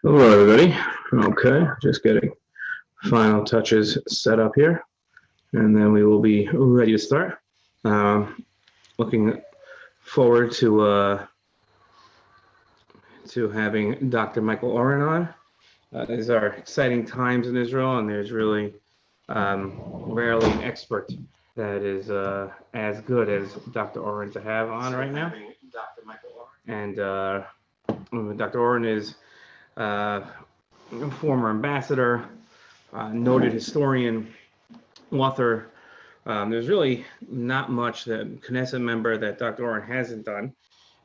Hello, everybody. Okay, just getting final touches set up here, and then we will be ready to start. Looking forward to having Dr. Michael Oren on. These are exciting times in Israel, and there's really rarely an expert that is as good as Dr. Oren to have on right now. And Dr. Oren is former ambassador, noted historian, author. There's really not much that Knesset member that Dr. Oren hasn't done,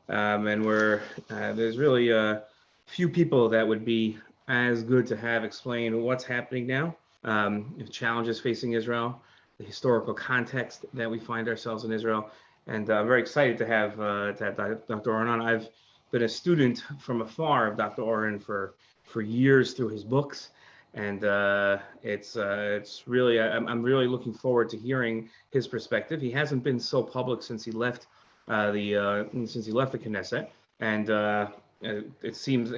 and there's really few people that would be as good to have explain what's happening now, challenges facing Israel, the historical context that we find ourselves in Israel, and very excited to have Dr. Oren on. I've been a student from afar of Dr. Oren for years through his books, and it's really I'm really looking forward to hearing his perspective. He hasn't been so public since he left the Knesset, and it seems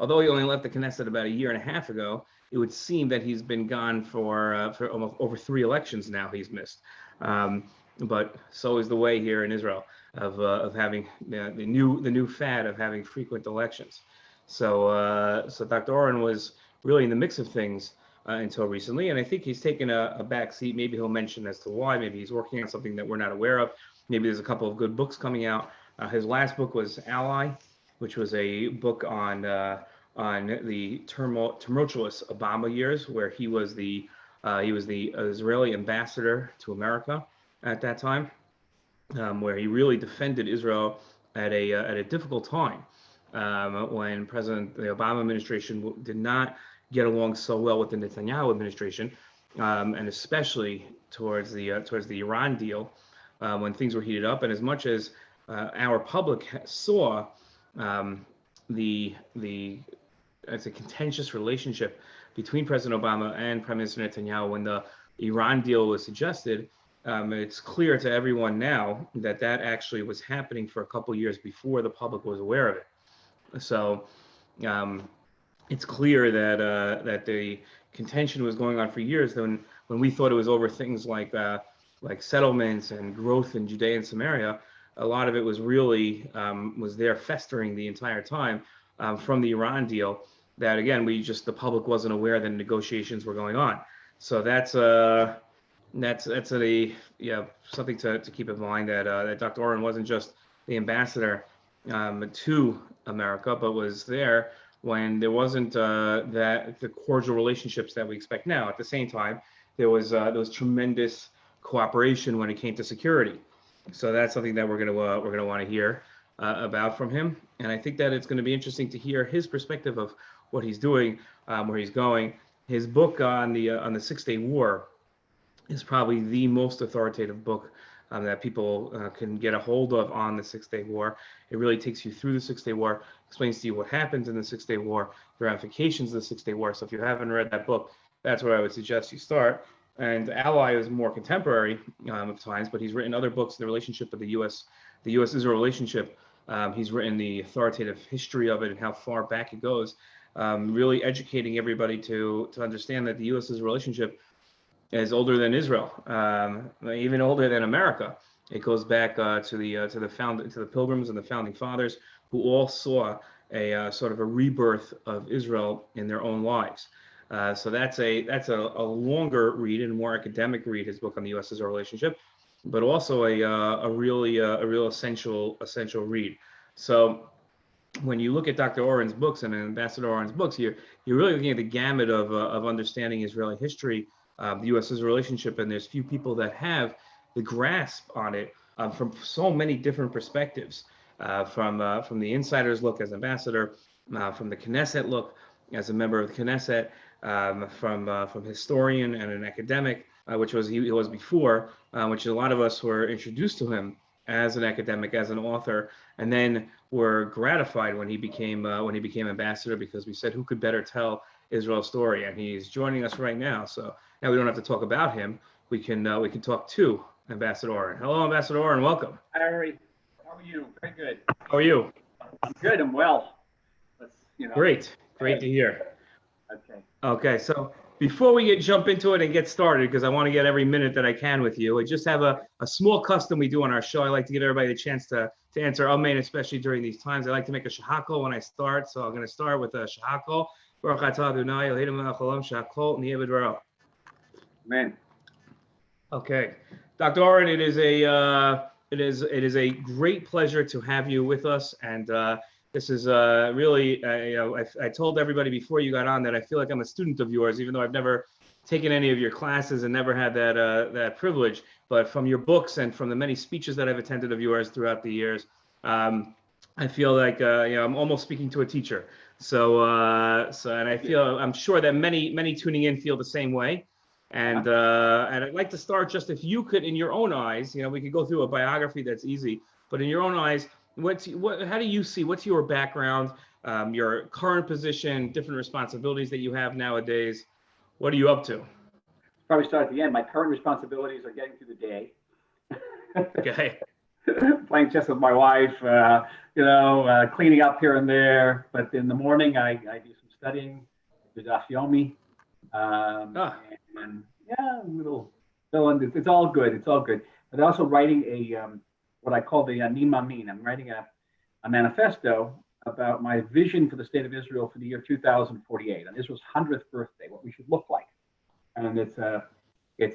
although he only left the Knesset about a year and a half ago, it would seem that he's been gone for almost over 3 elections now he's missed. But so is the way here in Israel of having the new fad of having frequent elections. So Dr. Oren was really in the mix of things until recently, and I think he's taken a back seat. Maybe he'll mention as to why. Maybe he's working on something that we're not aware of. Maybe there's a couple of good books coming out. His last book was Ally, which was a book on the tumultuous Obama years, where he was the Israeli ambassador to America at that time, where he really defended Israel at a difficult time when the Obama administration did not get along so well with the Netanyahu administration, and especially towards the Iran deal, when things were heated up. And as much as our public saw it's a contentious relationship between President Obama and Prime Minister Netanyahu when the Iran deal was suggested, it's clear to everyone now that actually was happening for a couple years before the public was aware of it. So it's clear that the contention was going on for years. When we thought it was over things like settlements and growth in Judea and Samaria, a lot of it was really was there festering the entire time from the Iran deal. That again, the public wasn't aware that negotiations were going on. So that's something to keep in mind, that Dr. Oren wasn't just the ambassador to America, but was there when there wasn't the cordial relationships that we expect now. At the same time, there was tremendous cooperation when it came to security. So that's something that we're gonna want to hear about from him, and I think that it's going to be interesting to hear his perspective of what he's doing, where he's going. His book on the 6-Day War is probably the most authoritative book that people can get a hold of on the 6-Day War. It really takes you through the 6-Day War, explains to you what happens in the 6-Day War, the ramifications of the 6-Day War. So if you haven't read that book, that's where I would suggest you start. And Ally is more contemporary of times, but he's written other books, the relationship of the U.S.-Israel relationship. He's written the authoritative history of it and how far back it goes, really educating everybody to understand that the U.S.-Israel relationship is older than Israel, even older than America. It goes back to the Pilgrims and the founding fathers, who all saw a sort of a rebirth of Israel in their own lives. So that's a longer read and more academic read, his book on the U.S.-Israel relationship, but also a real essential read. So when you look at Dr. Oren's books and Ambassador Oren's books, you're really looking at the gamut of understanding Israeli history, the U.S.-Israel relationship, and there's few people that have the grasp on it from so many different perspectives, from the insider's look as ambassador, from the Knesset look as a member of the Knesset, from historian and an academic, which he was before, which a lot of us were introduced to him as an academic, as an author, and then were gratified when he became ambassador, because we said, who could better tell Israel's story? And he's joining us right now. So now we don't have to talk about him. We can talk to Ambassador Oren. Hello, Ambassador Oren. Welcome. Hi, Harry. How are you? Very good. How are you? I'm good. I'm well. Great. Great to hear. Okay. Okay, so before we jump into it and get started, because I want to get every minute that I can with you, I just have a small custom we do on our show. I like to give everybody a chance to answer Amen, especially during these times. I like to make a shahakol when I start, so I'm going to start with a shahakol. Amen. Okay, Dr. Oren, it is a great pleasure to have you with us, and this is really I told everybody before you got on that I feel like I'm a student of yours, even though I've never taken any of your classes and never had that privilege. But from your books and from the many speeches that I've attended of yours throughout the years, I feel like I'm almost speaking to a teacher. So and I'm sure that many tuning in feel the same way. And I'd like to start just if you could, in your own eyes, we could go through a biography that's easy, but in your own eyes, how do you see, what's your background, your current position, different responsibilities that you have nowadays? What are you up to? Probably start at the end. My current responsibilities are getting through the day. Okay. Playing chess with my wife, cleaning up here and there. But in the morning, I do some studying, do daf yomi. And yeah, little fill-in. It's all good. It's all good. But also writing what I call the Nimamin. I'm writing a manifesto about my vision for the state of Israel for the year 2048, on Israel's 100th birthday, what we should look like. And it's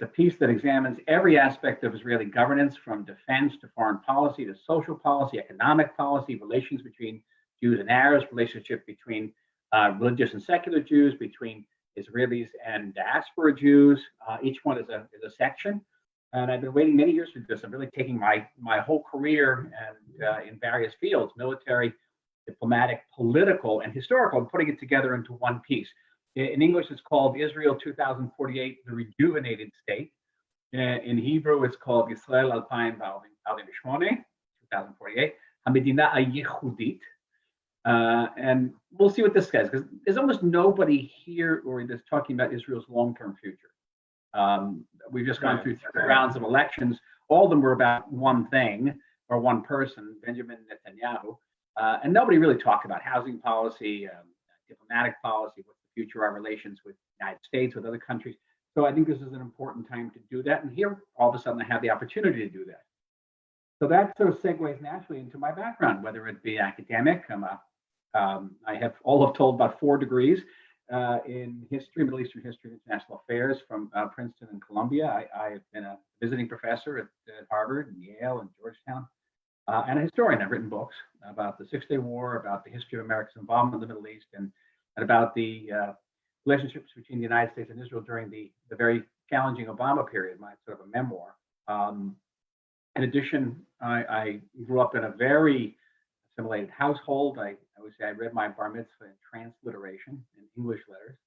a piece that examines every aspect of Israeli governance, from defense to foreign policy to social policy, economic policy, relations between Jews and Arabs, relationship between religious and secular Jews, between Israelis and diaspora Jews. Each one is a section, and I've been waiting many years for this. I'm really taking my whole career and in various fields, military, diplomatic, political, and historical, and putting it together into one piece. In English, it's called Israel 2048, the Rejuvenated State. In Hebrew, it's called Yisrael 2048, 2048, Hamedina Hayechudit. And we'll see what this says, because there's almost nobody here or that's talking about Israel's long-term future. We've just gone through 3 rounds of elections. All of them were about one thing or one person, Benjamin Netanyahu. And nobody really talked about housing policy, diplomatic policy, what's the future of our relations with the United States, with other countries. So I think this is an important time to do that. And here, all of a sudden, I have the opportunity to do that. So that sort of segues naturally into my background, whether it be academic. I have all of told about 4 degrees in history, Middle Eastern history, and international affairs from Princeton and Columbia. I have been a visiting professor at Harvard and Yale and Georgetown, and a historian. I've written books about the Six-Day War, about the history of America's involvement in the Middle East, and about the relationships between the United States and Israel during the very challenging Obama period, my sort of a memoir. In addition, I grew up in a very assimilated household. I would say I read my bar mitzvah in transliteration in English letters,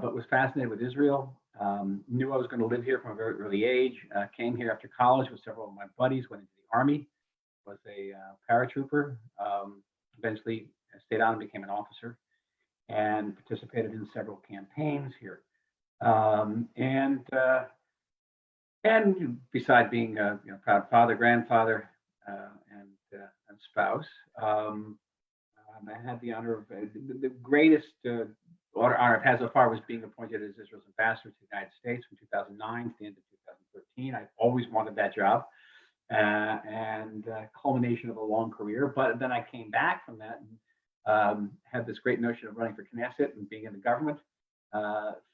but was fascinated with Israel. Knew I was going to live here from a very early age. Came here after college with several of my buddies, went into the Army, was a paratrooper, eventually stayed on and became an officer, and participated in several campaigns here. And besides being a proud father, grandfather, and spouse, I had the honor of the greatest honor I've had so far was being appointed as Israel's ambassador to the United States from 2009 to the end of 2013. I always wanted that job, and culmination of a long career. But then I came back from that and had this great notion of running for Knesset and being in the government.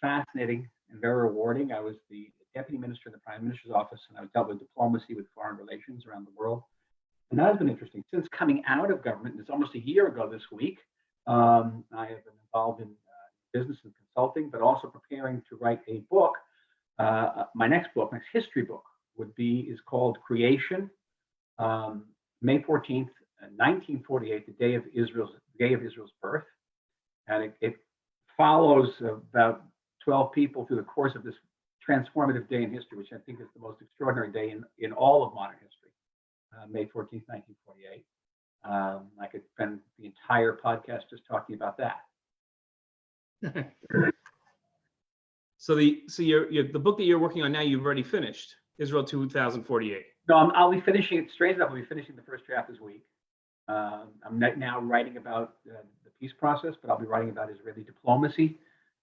Fascinating and very rewarding. I was the deputy minister in the prime minister's office, and I dealt with diplomacy with foreign relations around the world. And that has been interesting. Since coming out of government, it's almost a year ago this week, I have been involved in business and consulting, but also preparing to write a book. My next history book is called Creation, May 14th, 1948, the day of Israel's birth. And it follows about 12 people through the course of this transformative day in history, which I think is the most extraordinary day in all of modern history. May 14th, 1948. I could spend the entire podcast just talking about that. So the book that you're working on now, you've already finished, Israel 2048. No, I'll be finishing it. Strange enough, I'll be finishing the first draft this week. I'm now writing about the peace process, but I'll be writing about Israeli diplomacy,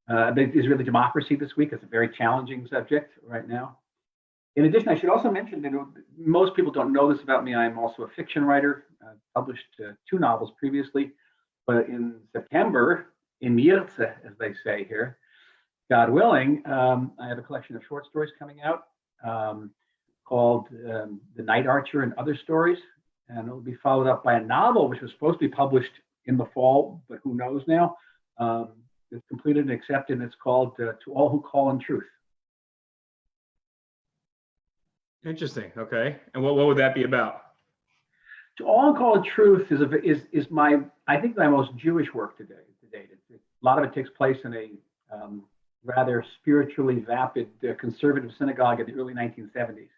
Israeli democracy this week. It's a very challenging subject right now. In addition, I should also mention that most people don't know this about me. I'm also a fiction writer. I published 2 novels previously, but in September, in Mirze, as they say here, God willing, I have a collection of short stories coming out called The Night Archer and Other Stories. And it will be followed up by a novel, which was supposed to be published in the fall, but who knows now. It's completed and accepted, and it's called To All Who Call in Truth. Interesting. Okay. And what would that be about? To All Who Call in Truth is my, I think, my most Jewish work to date. A lot of it takes place in a rather spiritually vapid conservative synagogue in the early 1970s.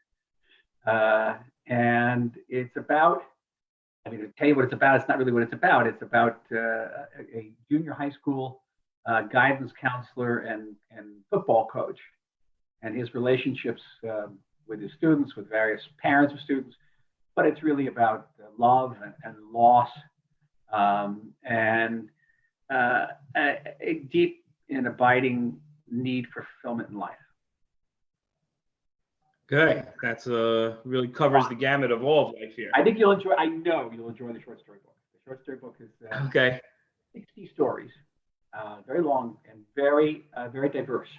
And it's about, I mean, to tell you what it's about, it's not really what it's about. It's about a junior high school guidance counselor and football coach and his relationships with his students, with various parents of students. But it's really about love and loss and a deep and abiding need for fulfillment in life. Good. That's really covers the gamut of all of life here. I think you'll enjoy. I know you'll enjoy the short story book. The short story book is okay. 60 stories, very long and very diverse.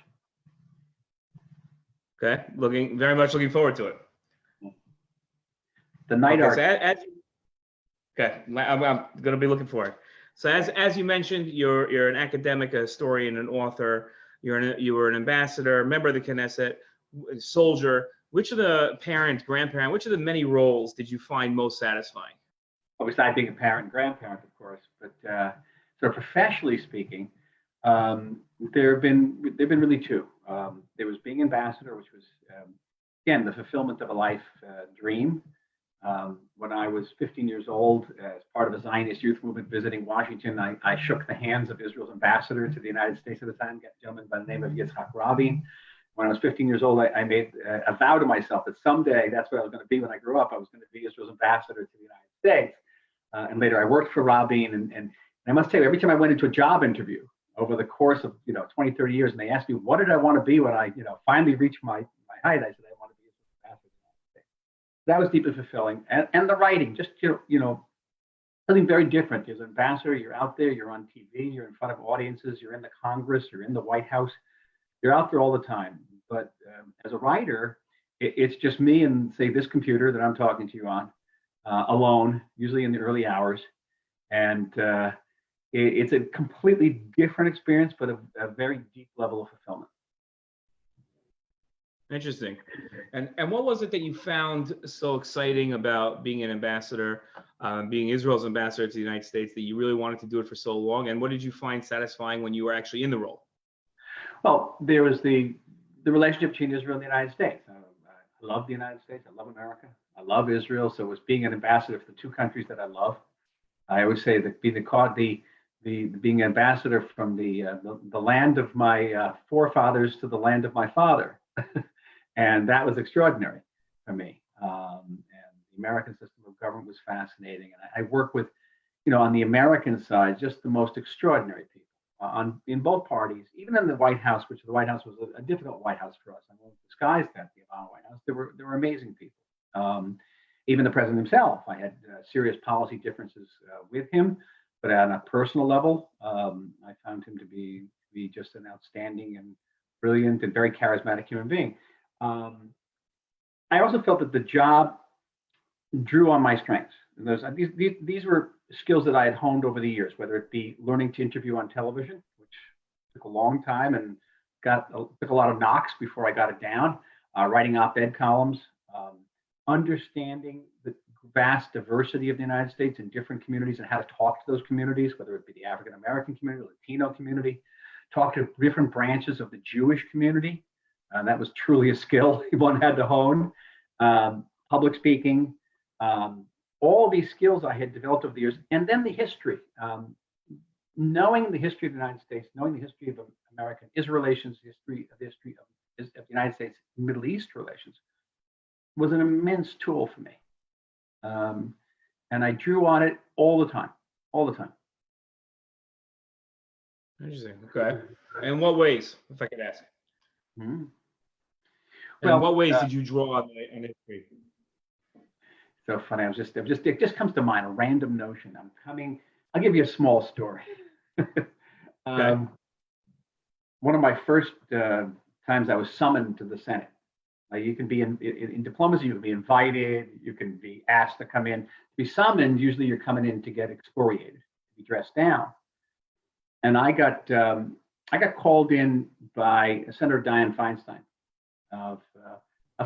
Okay. Very much looking forward to it. The Night Archer. Okay. I'm going to be looking for it. So as you mentioned, you're an academic, a historian, an author. You were an ambassador, member of the Knesset, soldier. Which of the parent, grandparent, which of the many roles did you find most satisfying? Well, besides being a parent and grandparent, of course, but sort of professionally speaking, there have been really 2. There was being ambassador, which was again the fulfillment of a life dream. When I was 15 years old, as part of a Zionist youth movement visiting Washington, I shook the hands of Israel's ambassador to the United States at the time, a gentleman by the name of Yitzhak Rabin. When I was 15 years old, I made a vow to myself that someday that's what I was going to be when I grew up. I was going to be Israel's ambassador to the United States. And later I worked for Rabin. And I must tell you, every time I went into a job interview over the course of 20, 30 years, and they asked me, what did I want to be when I finally reached my height, I said, I want to be Israel's ambassador to the United States. That was deeply fulfilling. And the writing, just, something very different. As an ambassador, you're out there, you're on TV, you're in front of audiences, you're in the Congress, you're in the White House. You're out there all the time. But as a writer, it's just me and, say, this computer that I'm talking to you on, alone, usually in the early hours. And it's a completely different experience, but a very deep level of fulfillment. Interesting. And what was it that you found so exciting about being an ambassador, being Israel's ambassador to the United States, that you really wanted to do it for so long? And what did you find satisfying when you were actually in the role? Well, there was the relationship between Israel and the United States. I love the United States. I love America. I love Israel. So it was being an ambassador for the 2 countries that I love. I always say that being ambassador from the land of my forefathers to the land of my father, and that was extraordinary for me. And the American system of government was fascinating. And I work with, on the American side, just the most extraordinary people. In both parties, even in the White House, which the White House was a difficult White House for us. I won't disguise that, the Obama White House. There were amazing people. Even the president himself, I had serious policy differences with him, but on a personal level, I found him to be just an outstanding and brilliant and very charismatic human being. I also felt that the job drew on my strengths. And these were skills that I had honed over the years, whether it be learning to interview on television, which took a long time and took a lot of knocks before I got it down, writing op-ed columns, understanding the vast diversity of the United States in different communities and how to talk to those communities, whether it be the African American community, Latino community, talk to different branches of the Jewish community. That was truly a skill one had to hone. Public speaking, all these skills I had developed over the years, and then the history. Knowing the history of the United States, knowing the history of American-Israel relations, the history of the United States Middle East relations, was an immense tool for me. And I drew on it all the time. Interesting. Okay. In what ways, if I could ask? Mhm. In Well, what ways did you draw on the history? so funny. It just comes to mind a random notion. I'll give you a small story. Okay. um, One of my first times I was summoned to the Senate. You can be in diplomacy, you can be invited, you can be asked to come in. To be summoned, usually you're coming in to get excoriated, to be dressed down. And I got called in by Senator Dianne Feinstein of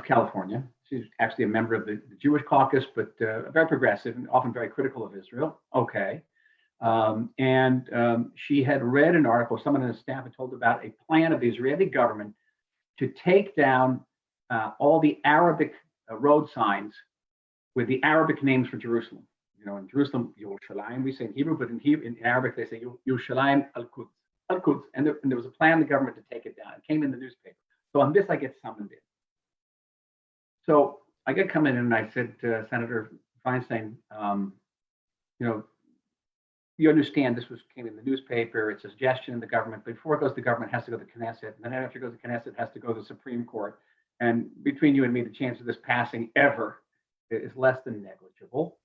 California. She's actually a member of the Jewish caucus, but very progressive and often very critical of Israel. Okay. She had read an article, someone on the staff had told about a plan of the Israeli government to take down all the Arabic road signs with the Arabic names for Jerusalem. You know, in Jerusalem, Yerushalayim, we say in Hebrew, but in Arabic, they say Yerushalayim al-Quds. Al-Quds. And there was a plan of the government to take it down. It came in the newspaper. So on this, I get summoned in. So I get coming in and I said to Senator Feinstein, you know, you understand this came in the newspaper. It's a suggestion in the government. But before it goes to government, it has to go to Knesset. And then after it goes to Knesset, it has to go to the Supreme Court. And between you and me, the chance of this passing ever is less than negligible.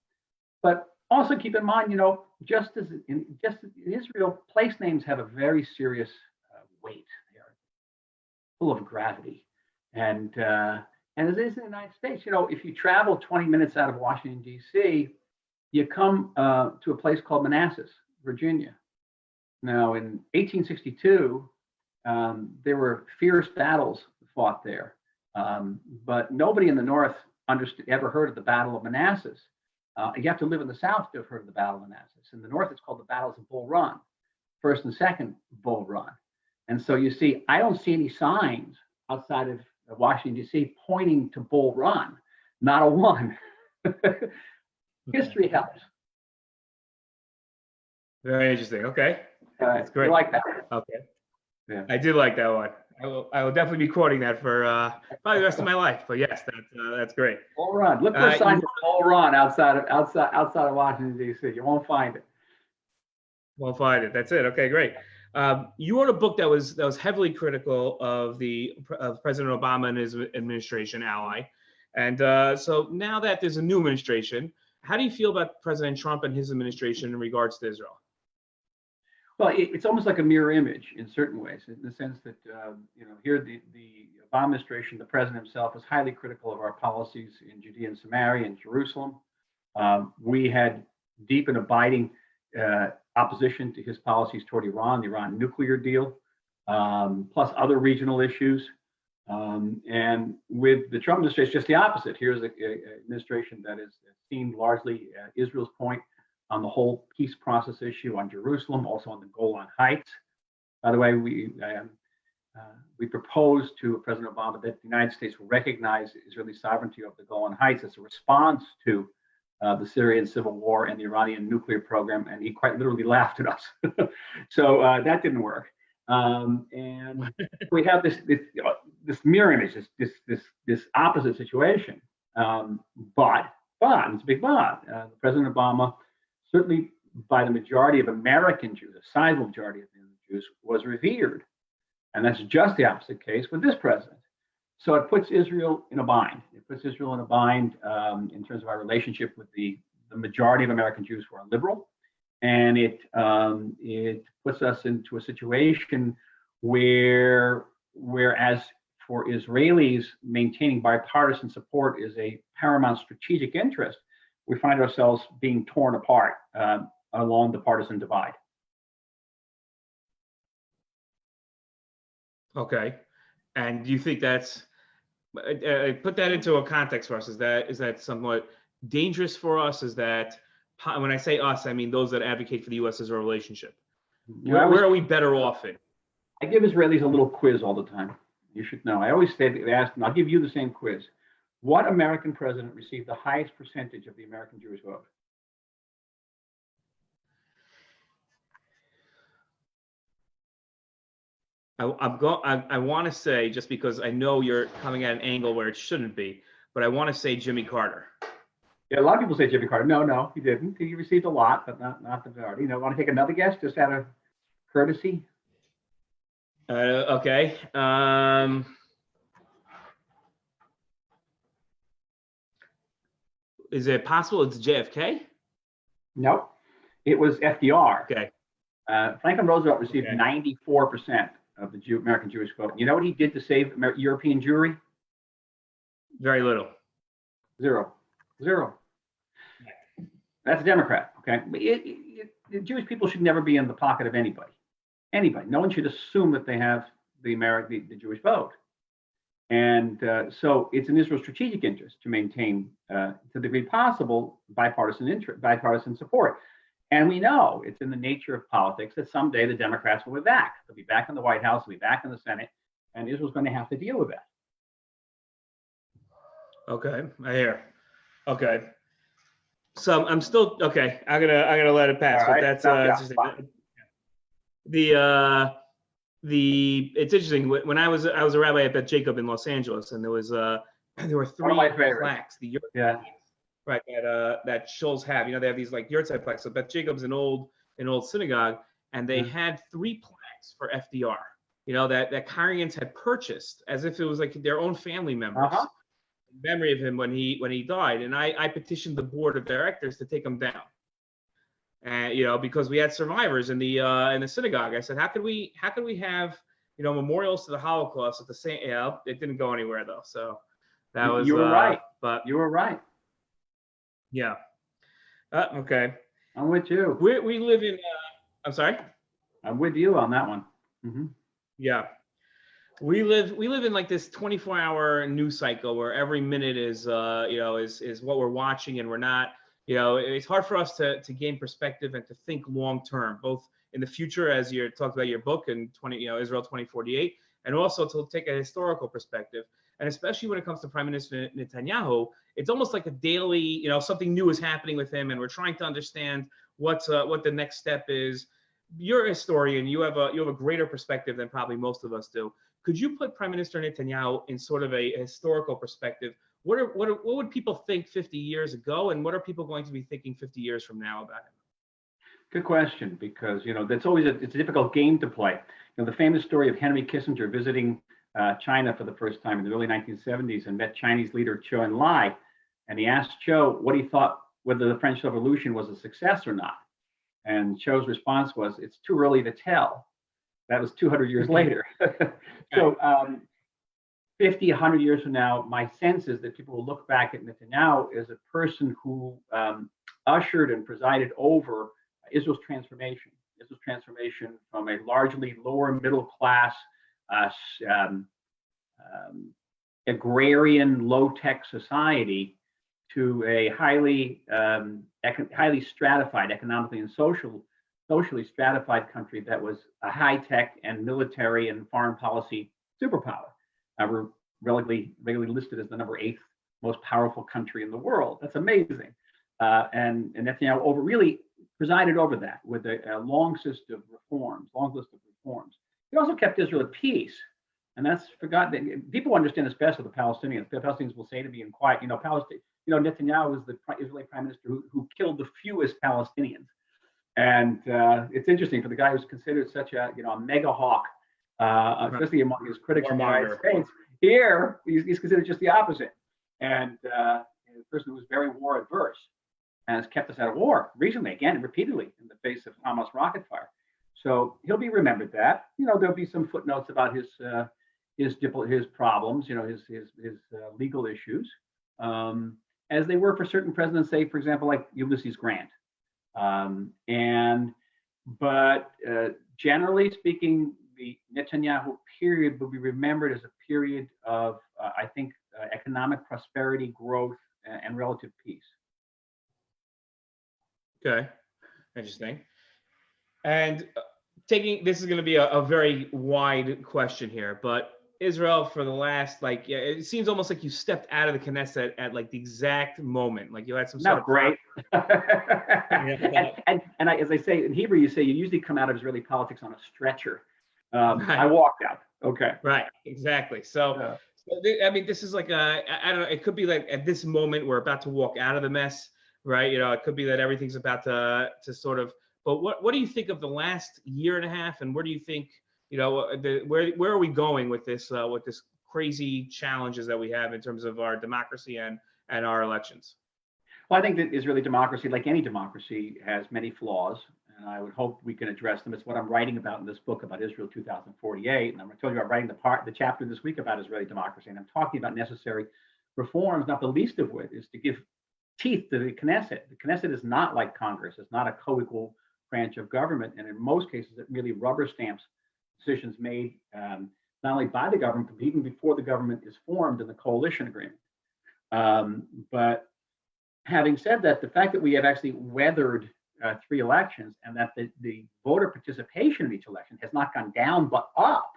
But also keep in mind, you know, just as in Israel, place names have a very serious weight. They are full of gravity. And as it is in the United States, you know, if you travel 20 minutes out of Washington, D.C., you come to a place called Manassas, Virginia. Now, in 1862, there were fierce battles fought there, but nobody in the North ever heard of the Battle of Manassas. You have to live in the South to have heard of the Battle of Manassas. In the North, it's called the Battles of Bull Run, First and Second Bull Run. And so you see, I don't see any signs outside of Washington, D.C. pointing to Bull Run, not a one. History helps. Very interesting. Okay. That's great. You like that? Okay. Yeah. I did like that one. I will definitely be quoting that for probably the rest of my life. But yes, that's great. Bull Run. Look for a sign for Bull Run outside of Washington, D.C. You won't find it. Won't find it. That's it. Okay, great. You wrote a book that was heavily critical of President Obama and his administration, ally. And so now that there's a new administration, how do you feel about President Trump and his administration in regards to Israel? Well, it's almost like a mirror image in certain ways, in the sense that you know, here the Obama administration, the president himself, was highly critical of our policies in Judea and Samaria and Jerusalem. We had deep and abiding opposition to his policies toward Iran, the Iran nuclear deal, plus other regional issues. And with the Trump administration, it's just the opposite. Here's an administration that has seen largely Israel's point on the whole peace process issue on Jerusalem, also on the Golan Heights. By the way, we proposed to President Obama that the United States will recognize Israeli sovereignty over the Golan Heights as a response to the Syrian civil war and the Iranian nuclear program, and he quite literally laughed at us. So that didn't work. And we have this mirror image, this opposite situation. But it's a big but. President Obama, certainly by the majority of American Jews, a sizable majority of Jews, was revered. And that's just the opposite case with this president. So it puts Israel in a bind. It puts Israel in a bind in terms of our relationship with the majority of American Jews who are liberal. And it puts us into a situation whereas for Israelis, maintaining bipartisan support is a paramount strategic interest, we find ourselves being torn apart along the partisan divide. Okay. And do you think that's put that into a context for us? Is that somewhat dangerous for us? Is that, when I say us, I mean those that advocate for the U.S. Israel relationship? Where are we better off in? I give Israelis a little quiz all the time. You should know. I always say, ask them, I'll give you the same quiz. What American president received the highest percentage of the American Jewish vote? I want to say, just because I know you're coming at an angle where it shouldn't be, but I want to say Jimmy Carter. Yeah, a lot of people say Jimmy Carter. No, he didn't. He received a lot, but not the majority. Want to take another guess, just out of courtesy? Okay. Is it possible it's JFK? Nope, it was FDR. Okay. Franklin Roosevelt received Okay. 94% of the American Jewish vote. You know what he did to save European Jewry? Very little. Zero. Zero. That's a Democrat. Okay. The Jewish people should never be in the pocket of anybody. Anybody. No one should assume that they have the Jewish vote. And so it's in Israel's strategic interest to maintain, to the degree possible, bipartisan support. And we know it's in the nature of politics that someday the Democrats will be back. They'll be back in the White House, they'll be back in the Senate, and Israel's going to have to deal with that. Okay, I hear. Okay. So I'm still okay. I'm gonna let it pass. All right. But that's it's interesting. When I was a rabbi at Beth Jacob in Los Angeles, and there were three plaques. The right that shuls have. They have these like yurtzeit plaques. So Beth Jacob's an old synagogue, and they had three plaques for FDR. That congregants had purchased as if it was like their own family members. In memory of him when he died, and I petitioned the board of directors to take them down. And because we had survivors in the synagogue, I said, how could we have memorials to the Holocaust at the same? It didn't go anywhere though. So that was you were right. But you were right. Yeah. Okay. I'm with you. We live in. I'm sorry. I'm with you on that one. Mm-hmm. Yeah. We live in like this 24-hour news cycle where every minute is what we're watching, and we're not, it's hard for us to gain perspective and to think long term, both in the future, as you talked about your book and Israel 2048, and also to take a historical perspective. And especially when it comes to Prime Minister Netanyahu, it's almost like a daily, something new is happening with him, and we're trying to understand what the next step is. You're a historian. You have a greater perspective than probably most of us do. Could you put Prime Minister Netanyahu in sort of a historical perspective? What would people think 50 years ago, and what are people going to be thinking 50 years from now about him? Good question, because that's always it's a difficult game to play. The famous story of Henry Kissinger visiting China for the first time in the early 1970s and met Chinese leader Zhou Enlai, and he asked Zhou what he thought whether the French Revolution was a success or not. And Zhou's response was, "It's too early to tell." That was 200 years later. So 50, 100 years from now, my sense is that people will look back at Netanyahu as a person who ushered and presided over Israel's transformation from a largely lower middle class, agrarian, low-tech society to a highly stratified, economically and socially stratified country that was a high-tech and military and foreign policy superpower. We're regularly listed as the number 8th most powerful country in the world. That's amazing. And Netanyahu really presided over that with a long list of reforms. He also kept Israel at peace. And that's forgotten. People understand this best with the Palestinians. The Palestinians will say to me in quiet, Netanyahu was the Israeli prime minister who killed the fewest Palestinians. And it's interesting for the guy who's considered such a mega hawk, especially among his critics in the United States. Here, he's considered just the opposite, and a person who was very war adverse and has kept us out of war recently, again, repeatedly in the face of Hamas rocket fire. So he'll be remembered that. There'll be some footnotes about his problems, his legal issues, as they were for certain presidents, say, for example, like Ulysses Grant. But generally speaking, the Netanyahu period will be remembered as a period of, I think, economic prosperity, growth, and relative peace. Okay, interesting. And this is going to be a very wide question here, but Israel for the last, it seems almost like you stepped out of the Knesset at the exact moment, like you had some sort of great. and as I say in Hebrew, you usually come out of Israeli politics on a stretcher. Right. I walked out. Okay. Right. Exactly. So, this is I don't know. It could be like at this moment we're about to walk out of the mess, right? It could be that everything's about to sort of. But what do you think of the last year and a half, and where do you think where are we going with this crazy challenges that we have in terms of our democracy and our elections? Well, I think that Israeli democracy, like any democracy, has many flaws, and I would hope we can address them. It's what I'm writing about in this book about Israel 2048, and I'm telling you about writing the chapter this week about Israeli democracy, and I'm talking about necessary reforms, not the least of which is to give teeth to the Knesset. The Knesset is not like Congress; it's not a co-equal branch of government, and in most cases, it really rubber stamps decisions made not only by the government, but even before the government is formed in the coalition agreement. But having said that, the fact that we have actually weathered 3 elections and that the voter participation in each election has not gone down but up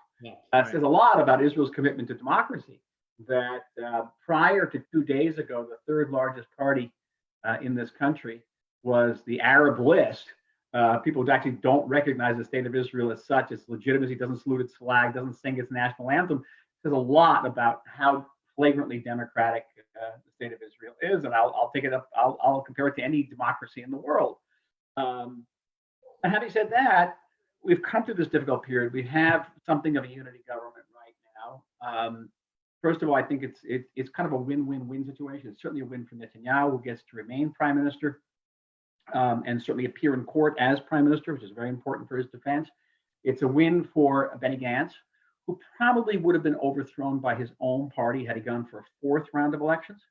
says a lot about Israel's commitment to democracy. That prior to 2 days ago, the third largest party in this country was the Arab List. People who actually don't recognize the state of Israel as such, its legitimacy, doesn't salute its flag, doesn't sing its national anthem, says a lot about how flagrantly democratic the state of Israel is, and I'll take it up. I'll compare it to any democracy in the world. And having said that, we've come through this difficult period. We have something of a unity government right now. First of all, I think it's kind of a win-win-win situation. It's certainly a win for Netanyahu, who gets to remain prime minister and certainly appear in court as prime minister, which is very important for his defense. It's a win for Benny Gantz, who probably would have been overthrown by his own party had he gone for a 4th round of elections.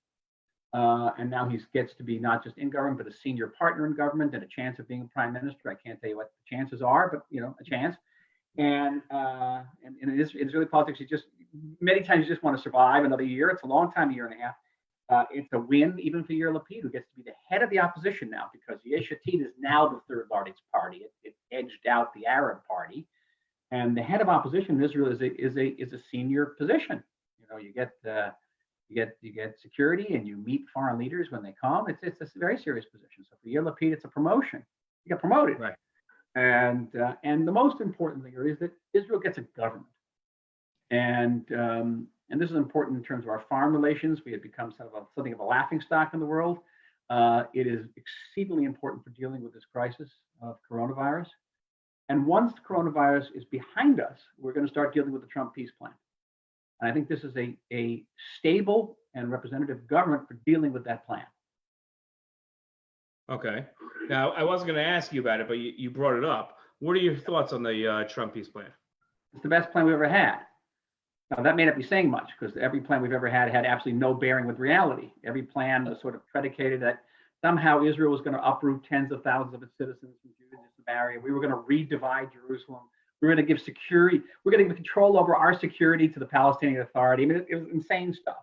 And now he gets to be not just in government, but a senior partner in government and a chance of being prime minister. I can't tell you what the chances are, but a chance. And in Israeli politics, many times you just want to survive another year. It's a long time, a year and a half. It's a win even for Yair Lapid, who gets to be the head of the opposition now, because Yesh Atid is now the 3rd largest party. It edged out the Arab party. And the head of opposition in Israel is a senior position. You get security, and you meet foreign leaders when they come. It's a very serious position. So for Yair Lapid, it's a promotion. You get promoted, right? And the most important thing is that Israel gets a government, and this is important in terms of our foreign relations. We have become something of a laughingstock in the world. It is exceedingly important for dealing with this crisis of coronavirus. And once the coronavirus is behind us, we're going to start dealing with the Trump peace plan. And I think this is a stable and representative government for dealing with that plan. Okay. Now, I wasn't going to ask you about it, but you brought it up. What are your thoughts on the Trump peace plan? It's the best plan we've ever had. Now, that may not be saying much, because every plan we've ever had absolutely no bearing with reality. Every plan was sort of predicated that somehow Israel was going to uproot tens of thousands of its citizens from Judah and Samaria. We were going to redivide Jerusalem. We were going to give security. We're going to give control over our security to the Palestinian Authority. I mean, it was insane stuff.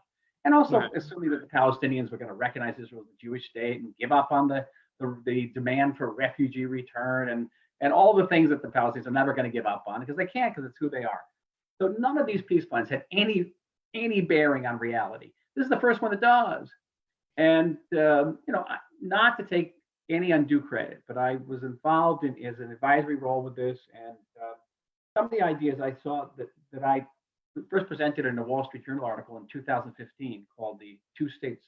And also assuming that the Palestinians were going to recognize Israel as a Jewish state and give up on the demand for refugee return and all the things that the Palestinians are never going to give up on, because they can't, because it's who they are. So none of these peace plans had any bearing on reality. This is the first one that does. And not to take any undue credit, but I was involved as an advisory role with this, and some of the ideas I saw that I first presented in a Wall Street Journal article in 2015 called the 2 states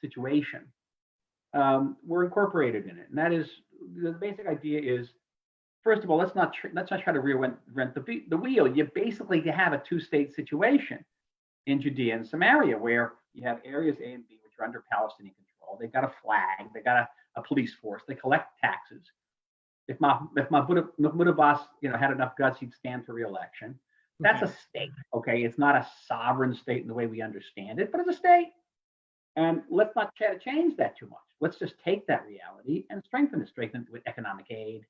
situation were incorporated in it. And that is, the basic idea is, first of all, let's not try to reinvent the wheel. You basically have a 2-state situation in Judea and Samaria, where you have areas A and B which are under Palestinian control. They've got a flag, they've got a police force, they collect taxes. If Mahmoud Abbas, had enough guts, he'd stand for re-election. That's a state, okay? It's not a sovereign state in the way we understand it, but it's a state. And let's not try to change that too much. Let's just take that reality and strengthen it with economic aid,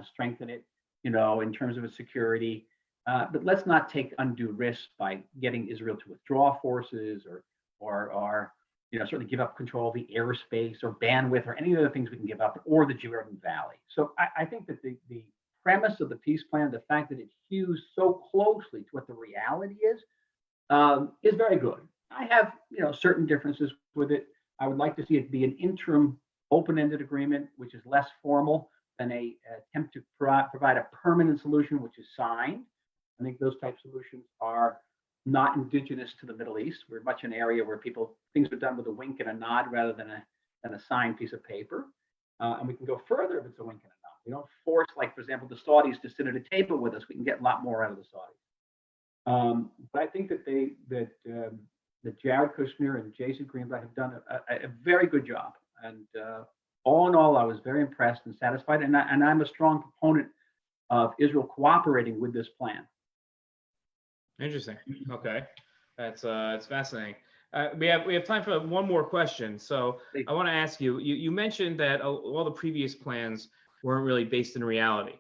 strengthen it, in terms of its security. But let's not take undue risks by getting Israel to withdraw forces or certainly give up control of the airspace or bandwidth or any other things we can give up, or the Jordan Valley. So I think that the premise of the peace plan, the fact that it hews so closely to what the reality is very good. I have, certain differences with it. I would like to see it be an interim open-ended agreement, which is less formal than a attempt to provide a permanent solution, which is signed. I think those type solutions are not indigenous to the Middle East. We're much an area where things are done with a wink and a nod rather than a signed piece of paper. And we can go further if it's a wink and a nod. We don't force force, like, for example, the Saudis to sit at a table with us, we can get a lot more out of the Saudis. But I think that that Jared Kushner and Jason Greenblatt have done a very good job. And all in all, I was very impressed and satisfied. And I'm a strong proponent of Israel cooperating with this plan. Interesting. Okay, that's fascinating. We have time for one more question. So I want to ask you. You mentioned that all the previous plans weren't really based in reality.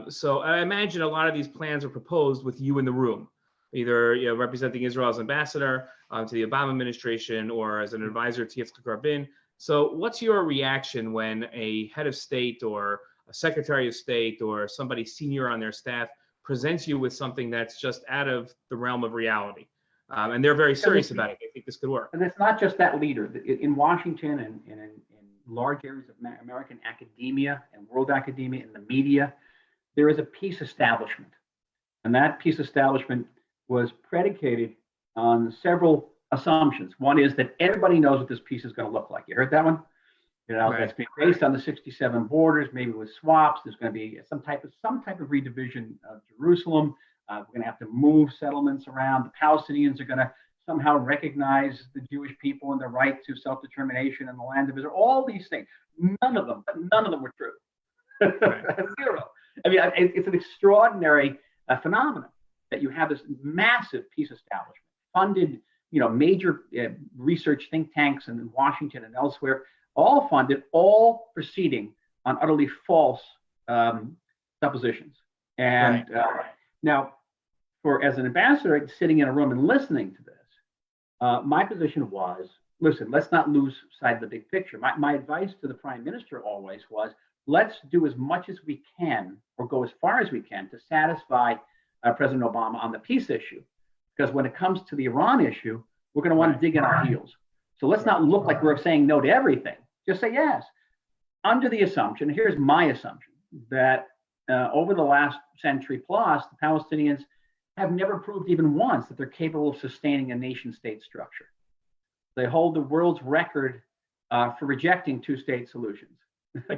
So I imagine a lot of these plans were proposed with you in the room, either representing Israel as ambassador to the Obama administration or as an advisor to Yitzhak Rabin. So what's your reaction when a head of state or a secretary of state or somebody senior on their staff presents you with something that's just out of the realm of reality? And they're very serious about it. They think this could work. And it's not just that leader. In Washington and in large areas of American academia and world academia and the media, there is a peace establishment. And that peace establishment was predicated on several assumptions. One is that everybody knows what this peace is going to look like. You heard that one? Right. That's being based on the 67 borders, maybe with swaps. There's going to be some type of redivision of Jerusalem. We're going to have to move settlements around. The Palestinians are going to somehow recognize the Jewish people and their right to self-determination in the land of Israel. All these things, none of them were true. Right. Zero. I mean, it's an extraordinary phenomenon that you have this massive peace establishment, funded, major research think tanks in Washington and elsewhere, all funded, all proceeding on utterly false suppositions. And now, as an ambassador sitting in a room and listening to this, my position was, listen, let's not lose sight of the big picture. My advice to the prime minister always was, let's do as much as we can, or go as far as we can, to satisfy President Obama on the peace issue. Because when it comes to the Iran issue, we're going to want to dig in our heels. So let's not look like we're saying no to everything. Just say yes. Under the assumption, here's my assumption, that over the last century plus, the Palestinians have never proved even once that they're capable of sustaining a nation-state structure. They hold the world's record for rejecting two-state solutions,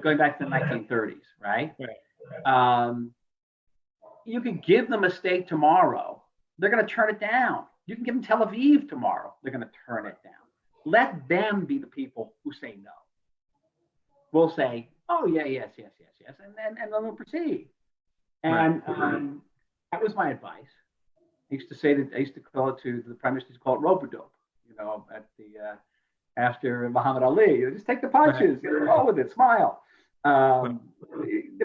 going back to the 1930s, right? You can give them a state tomorrow, they're going to turn it down. You can give them Tel Aviv tomorrow, they're going to turn it down. Let them be the people who say no. We'll say, oh, yeah, yes, and then we'll proceed. And that was my advice. I used to call it to the prime minister, call it rope-a-dope, at after Muhammad Ali. Just take the punches, roll with it, smile. The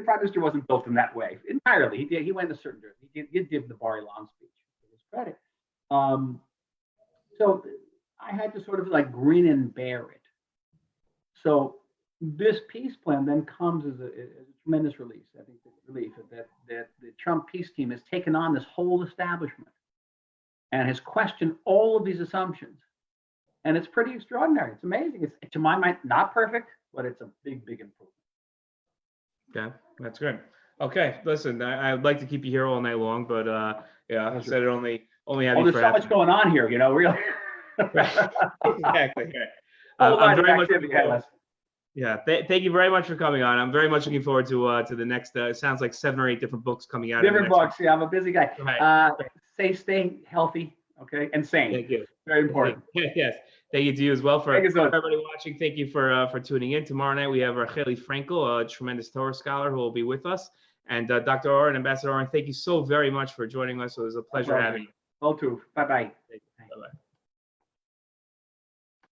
prime minister wasn't built in that way entirely. He went a certain direction. He did give the Bar Ilan speech, to his credit. So I had to sort of like grin and bear it. So this peace plan then comes as a tremendous relief. I think that the Trump peace team has taken on this whole establishment and has questioned all of these assumptions. And it's pretty extraordinary. It's amazing. It's, to my mind, not perfect, but it's a big improvement. Yeah, that's good. Okay, listen, I'd like to keep you here all night long, but I said it only have you for there's so much going on here, really. Exactly. I'm very much thank you very much for coming on. I'm very much looking forward to the next. It sounds like 7 or 8 different books coming out. Different books. Yeah, I'm a busy guy. Right. Stay healthy, okay, and sane. Thank you. Very important. Yes. Thank you to you as well. For so everybody watching, thank you for tuning in. Tomorrow night we have Racheli Frankel, a tremendous Torah scholar, who will be with us, and Dr. Oren, Ambassador Oren. Thank you so very much for joining us. It was a pleasure having you. All too. Bye bye.